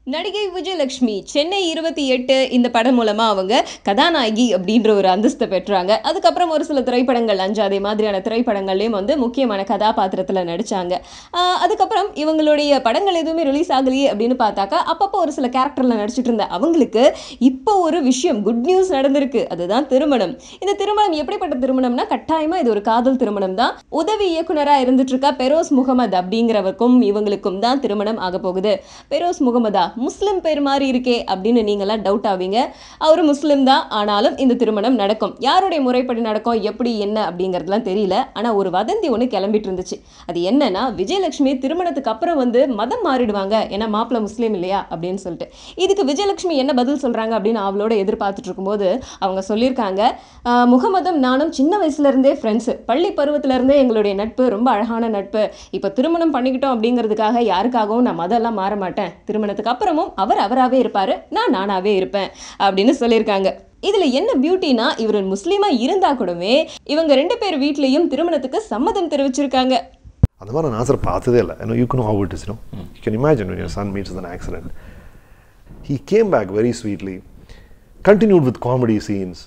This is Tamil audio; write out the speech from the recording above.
நடிகை விஜயலட்சுமி சென்னை 28 இந்த படம் மூலமா அவங்க கதாநாயகி அப்படின்ற ஒரு அந்தஸ்தை பெற்றாங்க. அதுக்கப்புறம் ஒரு சில திரைப்படங்கள் அஞ்சாதே மாதிரியான திரைப்படங்கள்லயும் வந்து முக்கியமான கதாபாத்திரத்தில் நடிச்சாங்க. அதுக்கப்புறம் இவங்களுடைய படங்கள் எதுவுமே ரிலீஸ் ஆகலையே அப்படின்னு பார்த்தாக்கா அப்பப்போ ஒரு சில கேரக்டர்ல நடிச்சிட்டு இருந்த அவங்களுக்கு இப்போ ஒரு விஷயம் குட் நியூஸ் நடந்திருக்கு. அதுதான் திருமணம். இந்த திருமணம் எப்படிப்பட்ட திருமணம்னா கட்டாயமா இது ஒரு காதல் திருமணம் தான். உதவி இயக்குனராக இருந்துட்டு இருக்க பெரோஸ் முகமது அப்படிங்கிறவருக்கும் இவங்களுக்கும் தான் திருமணம் ஆக போகுது. பெரோஸ் முகமதா முஸ்லிம் பேர் மாதிரி இருக்கே அப்படின்னு நீங்களாம் டவுட் ஆவீங்க. அவர் முஸ்லிம் தான், ஆனாலும் இந்த திருமணம் நடக்கும். யாருடைய முறைப்படி நடக்கும், எப்படி என்ன அப்படிங்கிறதுலாம் தெரியல. ஆனால் ஒரு வதந்தி ஒன்று கிளம்பிட்டு இருந்துச்சு. அது என்னன்னா விஜயலட்சுமி திருமணத்துக்கு அப்புறம் வந்து மதம் மாறிடுவாங்க, ஏன்னா மாப்பிள்ளை முஸ்லீம் இல்லையா அப்படின்னு சொல்லிட்டு. இதுக்கு விஜயலட்சுமி என்ன பதில் சொல்றாங்க அப்படின்னு அவளோட எதிர்பார்த்துட்டு இருக்கும்போது அவங்க சொல்லியிருக்காங்க, முகமதும் நானும் சின்ன வயசுல இருந்தே ஃப்ரெண்ட்ஸ், பள்ளி பருவத்துல இருந்தே எங்களுடைய நட்பு ரொம்ப அழகான நட்பு. இப்போ திருமணம் பண்ணிக்கிட்டோம் அப்படிங்கிறதுக்காக யாருக்காகவும் நான் மதம்லாம் மாற மாட்டேன். திருமணத்துக்கு அப்புறமும் அவர் அவராகவே இருப்பாரு, நான் நானாவே இருப்பேன் அப்படின்னு சொல்லியிருக்காங்க. இதுல என்ன பியூட்டினா இவர் முஸ்லீமா இருந்தா கூடவே இவங்க ரெண்டு பேர் வீட்லயும் திருமணத்துக்கு சம்மதம் தெரிவிச்சிருக்காங்க. அந்த மாதிரி நான் சார் பார்த்ததே இல்லை. You know how it is, you know. You can imagine when your son meets with an accident. He came back very sweetly, continued with comedy scenes.